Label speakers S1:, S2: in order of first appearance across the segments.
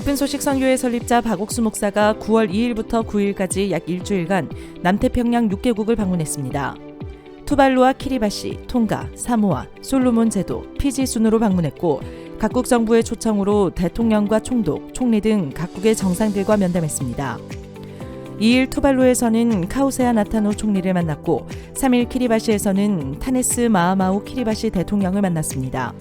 S1: 기쁜 소식 선교회 설립자 박옥수 목사가 9월 2일부터 9일까지 약 일주일간 남태평양 6개국을 방문했습니다. 투발루와 키리바시, 톤가, 사모아, 솔로몬 제도, 피지 순으로 방문했고 각국 정부의 초청으로 대통령과 총독, 총리 등 각국의 정상들과 면담했습니다. 2일 투발루에서는 카우세아 나타노 총리를 만났고 3일 키리바시에서는 타네스 마하마우 키리바시 대통령을 만났습니다.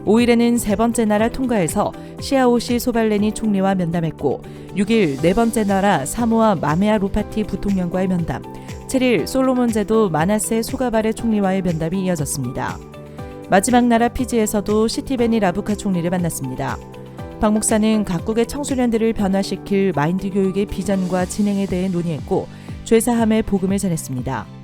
S1: 5일에는 세 번째 나라 톤가에서 시아오시 소발레니 총리와 면담했고 6일 네 번째 나라 사모아 마메아 루파티 부통령과의 면담, 7일 솔로몬 제도 마나세 소가바레 총리와의 면담이 이어졌습니다. 마지막 나라 피지에서도 시티베니 라부카 총리를 만났습니다. 박 목사는 각국의 청소년들을 변화시킬 마인드 교육의 비전과 진행에 대해 논의했고 죄사함의 복음을 전했습니다.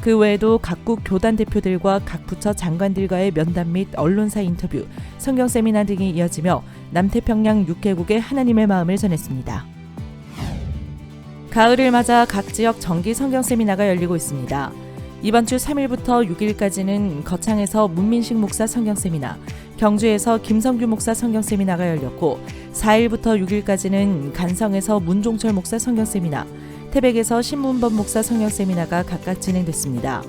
S1: 그 외에도 각국 교단 대표들과 각 부처 장관들과의 면담 및 언론사 인터뷰, 성경 세미나 등이 이어지며 남태평양 6개국의 하나님의 마음을 전했습니다. 가을을 맞아 각 지역 정기 성경 세미나가 열리고 있습니다. 이번 주 3일부터 6일까지는 거창에서 문민식 목사 성경 세미나, 경주에서 김성규 목사 성경 세미나가 열렸고 4일부터 6일까지는 간성에서 문종철 목사 성경 세미나, 태백에서 신문범 목사 성경 세미나가 각각 진행됐습니다.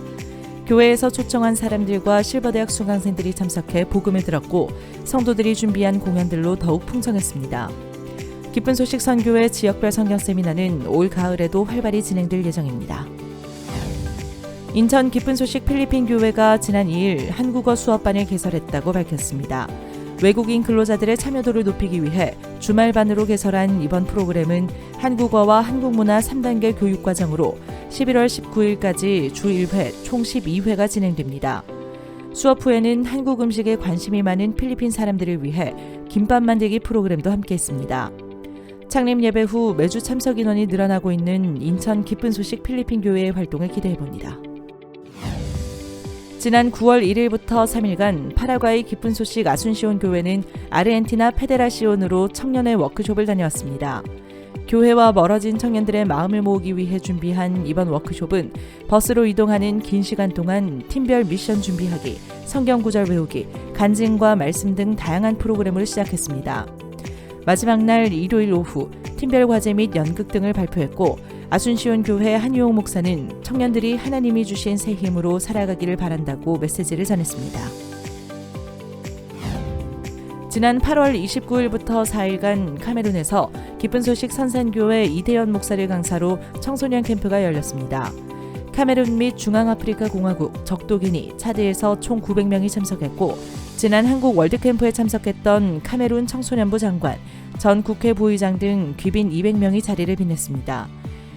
S1: 교회에서 초청한 사람들과 실버대학 수강생들이 참석해 복음을 들었고 성도들이 준비한 공연들로 더욱 풍성했습니다. 기쁜 소식 선교회 지역별 성경 세미나는 올 가을에도 활발히 진행될 예정입니다. 인천 기쁜 소식 필리핀 교회가 지난 2일 한국어 수업반을 개설했다고 밝혔습니다. 외국인 근로자들의 참여도를 높이기 위해 주말반으로 개설한 이번 프로그램은 한국어와 한국문화 3단계 교육과정으로 11월 19일까지 주 1회, 총 12회가 진행됩니다. 수업 후에는 한국 음식에 관심이 많은 필리핀 사람들을 위해 김밥 만들기 프로그램도 함께했습니다. 창립 예배 후 매주 참석 인원이 늘어나고 있는 인천 기쁜 소식 필리핀 교회의 활동을 기대해봅니다. 지난 9월 1일부터 3일간 파라과이 기쁜 소식 아순시온 교회는 아르헨티나 페데라시온으로 청년의 워크숍을 다녀왔습니다. 교회와 멀어진 청년들의 마음을 모으기 위해 준비한 이번 워크숍은 버스로 이동하는 긴 시간 동안 팀별 미션 준비하기, 성경 구절 외우기, 간증과 말씀 등 다양한 프로그램을 시작했습니다. 마지막 날 일요일 오후 팀별 과제 및 연극 등을 발표했고 아순시온 교회 한유옥 목사는 청년들이 하나님이 주신 새 힘으로 살아가기를 바란다고 메시지를 전했습니다. 지난 8월 29일부터 4일간 카메룬에서 기쁜 소식 선산교회 이대현 목사를 강사로 청소년 캠프가 열렸습니다. 카메룬 및 중앙아프리카 공화국, 적도기니, 차드에서 총 900명이 참석했고 지난 한국 월드캠프에 참석했던 카메룬 청소년부 장관, 전 국회 부의장 등 귀빈 200명이 자리를 빛냈습니다.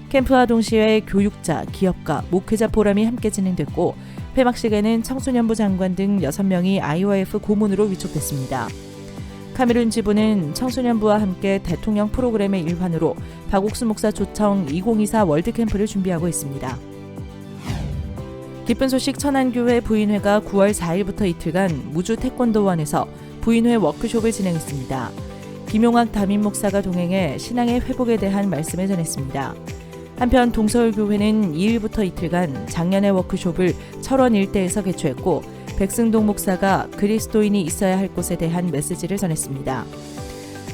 S1: 캠프와 동시에 교육자, 기업가, 목회자 포럼이 함께 진행됐고 폐막식에는 청소년부 장관 등 6명이 IOF 고문으로 위촉됐습니다. 카메룬 지부는 청소년부와 함께 대통령 프로그램의 일환으로 박옥수 목사 초청 2024 월드캠프를 준비하고 있습니다. 기쁜 소식 천안교회 부인회가 9월 4일부터 이틀간 무주 태권도원에서 부인회 워크숍을 진행했습니다. 김용학 담임 목사가 동행해 신앙의 회복에 대한 말씀을 전했습니다. 한편 동서울교회는 2일부터 이틀간 작년의 워크숍을 철원 일대에서 개최했고 백승동 목사가 그리스도인이 있어야 할 곳에 대한 메시지를 전했습니다.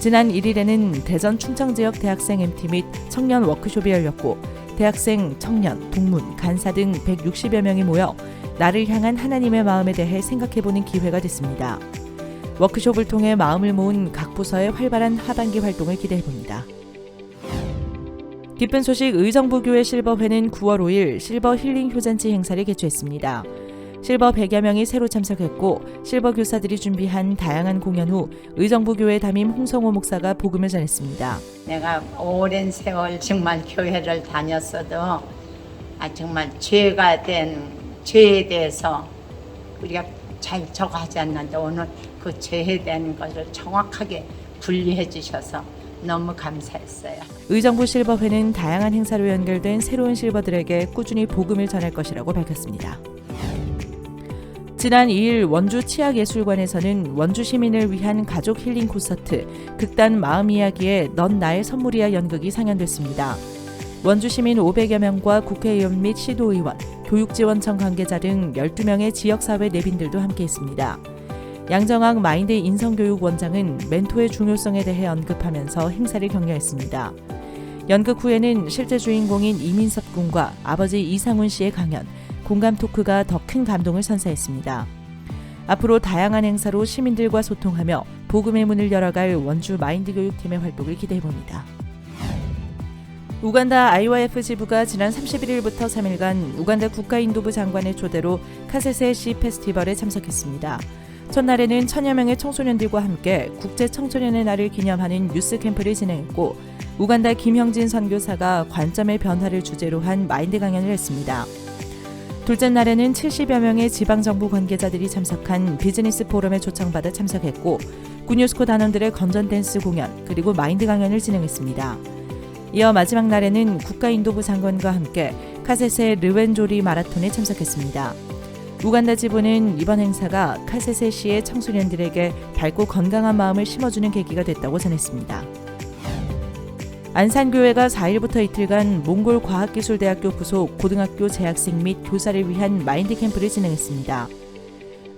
S1: 지난 1일에는 대전 충청지역 대학생 MT 및 청년 워크숍이 열렸고 대학생, 청년, 동문, 간사 등 160여 명이 모여 나를 향한 하나님의 마음에 대해 생각해보는 기회가 됐습니다. 워크숍을 통해 마음을 모은 각 부서의 활발한 하반기 활동을 기대해봅니다. 기쁜 소식 의정부교회 실버회는 9월 5일 실버 힐링 효잔치 행사를 개최했습니다. 실버 100여 명이 새로 참석했고 실버 교사들이 준비한 다양한 공연 후 의정부교회 담임 홍성호 목사가 복음을 전했습니다.
S2: 내가 오랜 세월 정말 교회를 다녔어도 정말 죄가 된 죄에 대해서 우리가 잘 적하지 않는데 오늘 그 죄에 대한 것을 정확하게 분리해 주셔서 너무 감사했어요.
S1: 의정부 실버회는 다양한 행사로 연결된 새로운 실버들에게 꾸준히 복음을 전할 것이라고 밝혔습니다. 지난 2일 원주 치악예술관에서는 원주 시민을 위한 가족 힐링 콘서트 극단 마음 이야기의 넌 나의 선물이야 연극이 상연됐습니다. 원주 시민 500여 명과 국회의원 및 시도의원, 교육지원청 관계자 등 12명의 지역사회 내빈들도 함께했습니다. 양정학 마인드 인성교육 원장은 멘토의 중요성에 대해 언급하면서 행사를 격려했습니다. 연극 후에는 실제 주인공인 이민섭 군과 아버지 이상훈 씨의 강연, 공감 토크가 더 큰 감동을 선사했습니다. 앞으로 다양한 행사로 시민들과 소통하며 복음의 문을 열어갈 원주 마인드 교육팀의 활동을 기대해봅니다. 우간다 IYF 지부가 지난 31일부터 3일간 우간다 국가인도부 장관의 초대로 카세세 시 페스티벌에 참석했습니다. 첫날에는 1000여 명의 청소년들과 함께 국제 청소년의 날을 기념하는 뉴스 캠프를 진행했고 우간다 김형진 선교사가 관점의 변화를 주제로 한 마인드 강연을 했습니다. 둘째 날에는 70여 명의 지방정부 관계자들이 참석한 비즈니스 포럼에 초청받아 참석했고 구뉴스코 단원들의 건전 댄스 공연 그리고 마인드 강연을 진행했습니다. 이어 마지막 날에는 국가인도부 장관과 함께 카세세 르웬조리 마라톤에 참석했습니다. 우간다 지부는 이번 행사가 카세세 시의 청소년들에게 밝고 건강한 마음을 심어주는 계기가 됐다고 전했습니다. 안산교회가 4일부터 이틀간 몽골 과학기술대학교 부속 고등학교 재학생 및 교사를 위한 마인드 캠프를 진행했습니다.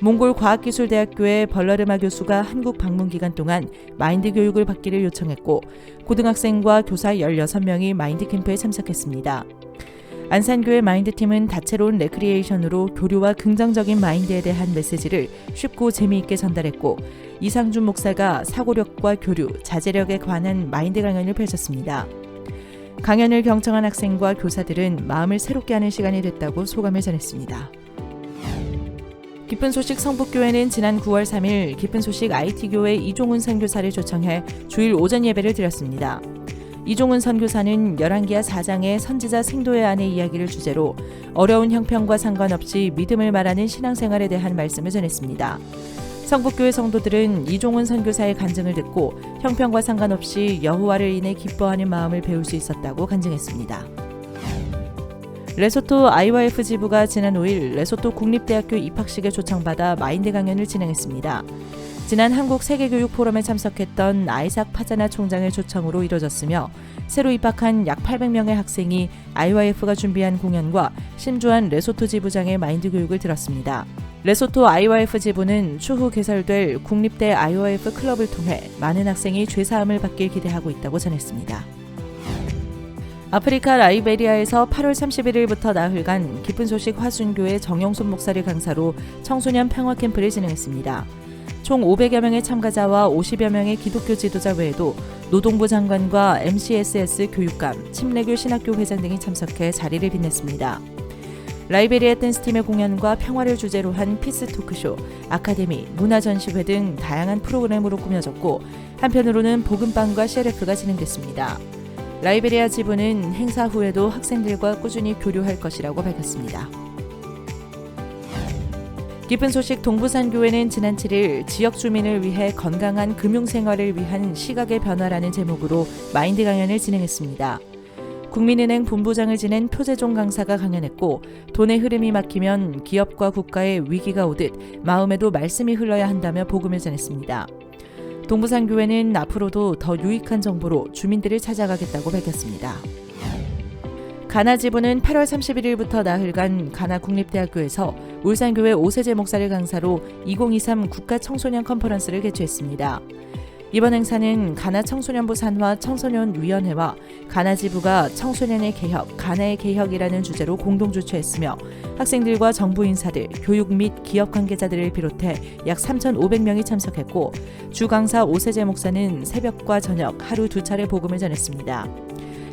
S1: 몽골 과학기술대학교의 벌러르마 교수가 한국 방문 기간 동안 마인드 교육을 받기를 요청했고 고등학생과 교사 16명이 마인드 캠프에 참석했습니다. 안산교회 마인드팀은 다채로운 레크리에이션으로 교류와 긍정적인 마인드에 대한 메시지를 쉽고 재미있게 전달했고 이상준 목사가 사고력과 교류, 자제력에 관한 마인드 강연을 펼쳤습니다. 강연을 경청한 학생과 교사들은 마음을 새롭게 하는 시간이 됐다고 소감을 전했습니다. 기쁜 소식 성북교회는 지난 9월 3일 기쁜 소식 IT교회 이종훈 선교사를 초청해 주일 오전 예배를 드렸습니다. 이종훈 선교사는 열왕기하 4장의 선지자 생도의 아내 이야기를 주제로 어려운 형편과 상관없이 믿음을 말하는 신앙생활에 대한 말씀을 전했습니다. 성북교회 성도들은 이종훈 선교사의 간증을 듣고 형편과 상관없이 여호와를 인해 기뻐하는 마음을 배울 수 있었다고 간증했습니다. 레소토 IYF 지부가 지난 5일 레소토 국립대학교 입학식에 초청받아 마인드 강연을 진행했습니다. 지난 한국 세계교육 포럼에 참석했던 아이삭 파자나 총장의 초청으로 이뤄졌으며 새로 입학한 약 800명의 학생이 IYF가 준비한 공연과 신주한 레소토 지부장의 마인드 교육을 들었습니다. 레소토 IYF 지부는 추후 개설될 국립대 IYF 클럽을 통해 많은 학생이 죄사함을 받길 기대하고 있다고 전했습니다. 아프리카 라이베리아에서 8월 31일부터 나흘간 기쁜 소식 화순교회 정영순 목사를 강사로 청소년 평화 캠프를 진행했습니다. 총 500여 명의 참가자와 50여 명의 기독교 지도자 외에도 노동부 장관과 MCSS 교육감, 침례교 신학교 회장 등이 참석해 자리를 빛냈습니다. 라이베리아 댄스팀의 공연과 평화를 주제로 한 피스 토크쇼, 아카데미, 문화전시회 등 다양한 프로그램으로 꾸며졌고 한편으로는 복음방과 셰레프가 진행됐습니다. 라이베리아 지부는 행사 후에도 학생들과 꾸준히 교류할 것이라고 밝혔습니다. 기쁜 소식 동부산교회는 지난 7일 지역 주민을 위해 건강한 금융생활을 위한 시각의 변화라는 제목으로 마인드 강연을 진행했습니다. 국민은행 본부장을 지낸 표재종 강사가 강연했고 돈의 흐름이 막히면 기업과 국가에 위기가 오듯 마음에도 말씀이 흘러야 한다며 복음을 전했습니다. 동부산교회는 앞으로도 더 유익한 정보로 주민들을 찾아가겠다고 밝혔습니다. 가나 지부는 8월 31일부터 나흘간 가나 국립대학교에서 울산교회 오세재 목사를 강사로 2023 국가청소년 컨퍼런스를 개최했습니다. 이번 행사는 가나 청소년부 산화 청소년위원회와 가나 지부가 청소년의 개혁, 가나의 개혁이라는 주제로 공동 주최했으며 학생들과 정부 인사들, 교육 및 기업 관계자들을 비롯해 약 3,500명이 참석했고 주 강사 오세재 목사는 새벽과 저녁 하루 2차례 복음을 전했습니다.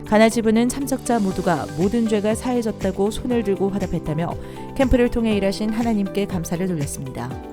S1: 가나 지부는 참석자 모두가 모든 죄가 사해졌다고 손을 들고 화답했다며 캠프를 통해 일하신 하나님께 감사를 돌렸습니다.